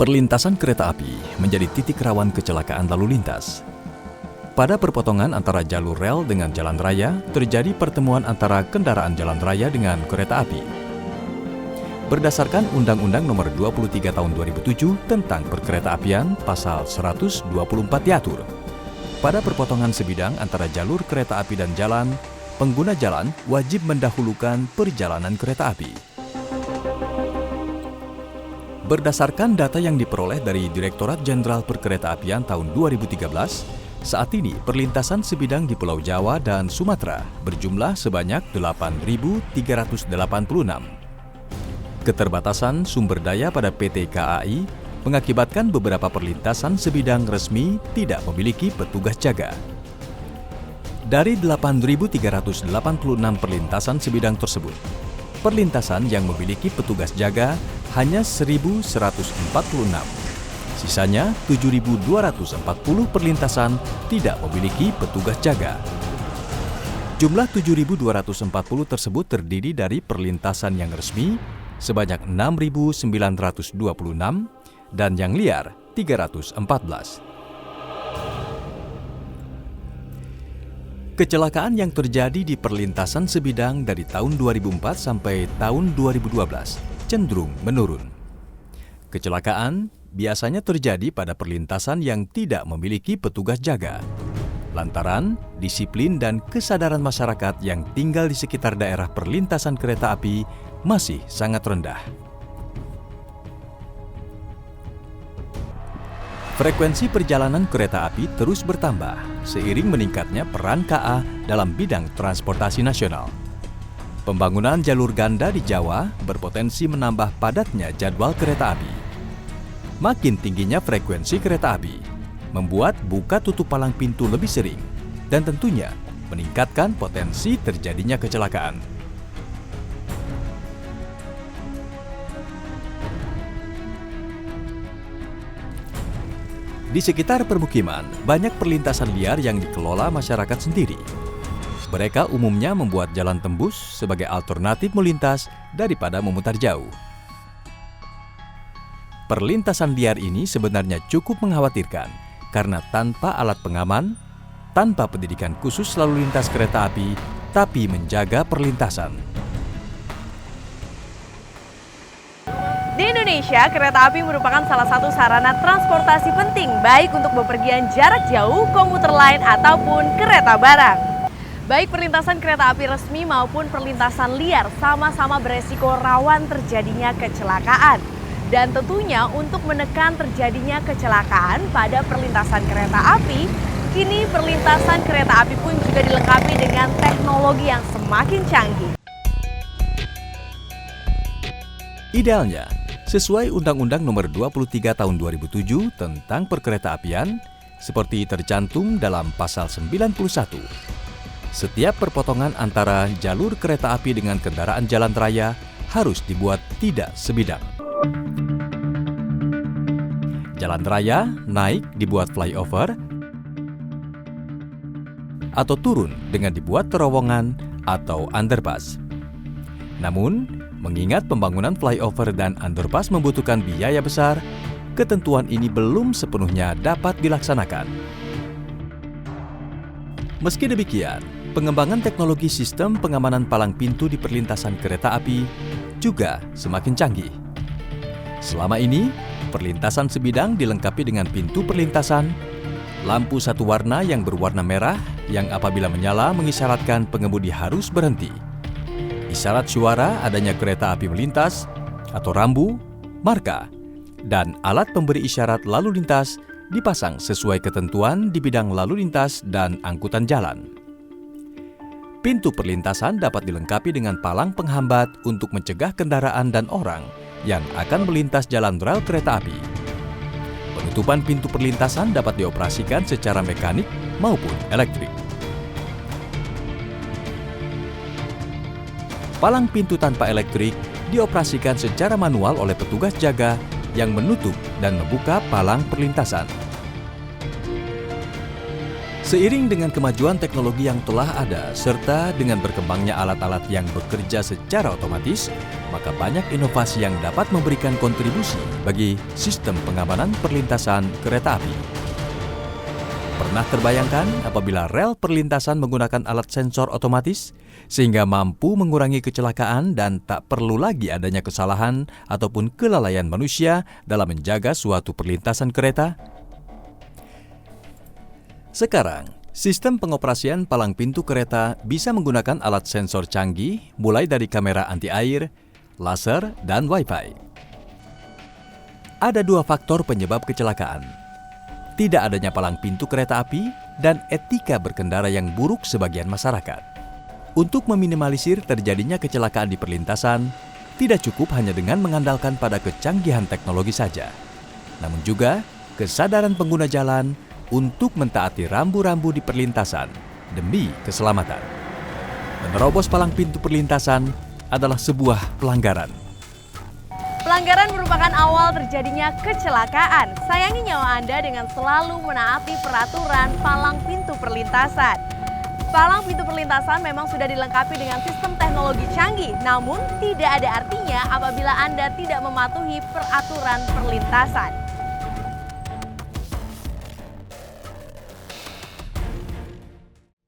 Perlintasan kereta api menjadi titik rawan kecelakaan lalu lintas. Pada perpotongan antara jalur rel dengan jalan raya, terjadi pertemuan antara kendaraan jalan raya dengan kereta api. Berdasarkan Undang-Undang Nomor 23 Tahun 2007 tentang Perkeretaapian, Pasal 124 diatur. Pada perpotongan sebidang antara jalur kereta api dan jalan, pengguna jalan wajib mendahulukan perjalanan kereta api. Berdasarkan data yang diperoleh dari Direktorat Jenderal Perkeretaapian tahun 2013, saat ini perlintasan sebidang di Pulau Jawa dan Sumatera berjumlah sebanyak 8.386. Keterbatasan sumber daya pada PT KAI mengakibatkan beberapa perlintasan sebidang resmi tidak memiliki petugas jaga. Dari 8.386 perlintasan sebidang tersebut, perlintasan yang memiliki petugas jaga hanya 1.146. Sisanya 7.240 perlintasan tidak memiliki petugas jaga. Jumlah 7.240 tersebut terdiri dari perlintasan yang resmi sebanyak 6.926 dan yang liar 314. Kecelakaan yang terjadi di perlintasan sebidang dari tahun 2004 sampai tahun 2012 cenderung menurun. Kecelakaan biasanya terjadi pada perlintasan yang tidak memiliki petugas jaga, lantaran disiplin dan kesadaran masyarakat yang tinggal di sekitar daerah perlintasan kereta api masih sangat rendah. Frekuensi perjalanan kereta api terus bertambah seiring meningkatnya peran KA dalam bidang transportasi nasional. Pembangunan jalur ganda di Jawa berpotensi menambah padatnya jadwal kereta api. Makin tingginya frekuensi kereta api membuat buka tutup palang pintu lebih sering dan tentunya meningkatkan potensi terjadinya kecelakaan. Di sekitar permukiman, banyak perlintasan liar yang dikelola masyarakat sendiri. Mereka umumnya membuat jalan tembus sebagai alternatif melintas daripada memutar jauh. Perlintasan liar ini sebenarnya cukup mengkhawatirkan karena tanpa alat pengaman, tanpa pendidikan khusus lalu lintas kereta api, tapi menjaga perlintasan. Di Indonesia, kereta api merupakan salah satu sarana transportasi penting baik untuk bepergian jarak jauh, komuter lain, ataupun kereta barang. Baik perlintasan kereta api resmi maupun perlintasan liar sama-sama beresiko rawan terjadinya kecelakaan. Dan tentunya untuk menekan terjadinya kecelakaan pada perlintasan kereta api, kini perlintasan kereta api pun juga dilengkapi dengan teknologi yang semakin canggih. Idealnya, sesuai Undang-Undang Nomor 23 Tahun 2007 tentang Perkeretaapian, seperti tercantum dalam Pasal 91, setiap perpotongan antara jalur kereta api dengan kendaraan jalan raya harus dibuat tidak sebidang. Jalan raya naik dibuat flyover atau turun dengan dibuat terowongan atau underpass. Namun, mengingat pembangunan flyover dan underpass membutuhkan biaya besar, ketentuan ini belum sepenuhnya dapat dilaksanakan. Meski demikian, pengembangan teknologi sistem pengamanan palang pintu di perlintasan kereta api juga semakin canggih. Selama ini, perlintasan sebidang dilengkapi dengan pintu perlintasan, lampu satu warna yang berwarna merah yang apabila menyala mengisyaratkan pengemudi harus berhenti, isyarat suara adanya kereta api melintas atau rambu, marka, dan alat pemberi isyarat lalu lintas dipasang sesuai ketentuan di bidang lalu lintas dan angkutan jalan. Pintu perlintasan dapat dilengkapi dengan palang penghambat untuk mencegah kendaraan dan orang yang akan melintas jalan rel kereta api. Penutupan pintu perlintasan dapat dioperasikan secara mekanik maupun elektrik. Palang pintu tanpa elektrik dioperasikan secara manual oleh petugas jaga yang menutup dan membuka palang perlintasan. Seiring dengan kemajuan teknologi yang telah ada, serta dengan berkembangnya alat-alat yang bekerja secara otomatis, maka banyak inovasi yang dapat memberikan kontribusi bagi sistem pengamanan perlintasan kereta api. Pernah terbayangkan apabila rel perlintasan menggunakan alat sensor otomatis, sehingga mampu mengurangi kecelakaan dan tak perlu lagi adanya kesalahan ataupun kelalaian manusia dalam menjaga suatu perlintasan kereta? Sekarang, sistem pengoperasian palang pintu kereta bisa menggunakan alat sensor canggih mulai dari kamera anti-air, laser, dan Wi-Fi. Ada dua faktor penyebab kecelakaan. Tidak adanya palang pintu kereta api dan etika berkendara yang buruk sebagian masyarakat. Untuk meminimalisir terjadinya kecelakaan di perlintasan, tidak cukup hanya dengan mengandalkan pada kecanggihan teknologi saja, namun juga kesadaran pengguna jalan untuk mentaati rambu-rambu di perlintasan demi keselamatan. Menerobos palang pintu perlintasan adalah sebuah pelanggaran. Pelanggaran merupakan awal terjadinya kecelakaan. Sayangi nyawa Anda dengan selalu menaati peraturan palang pintu perlintasan. Palang pintu perlintasan memang sudah dilengkapi dengan sistem teknologi canggih, namun tidak ada artinya apabila Anda tidak mematuhi peraturan perlintasan.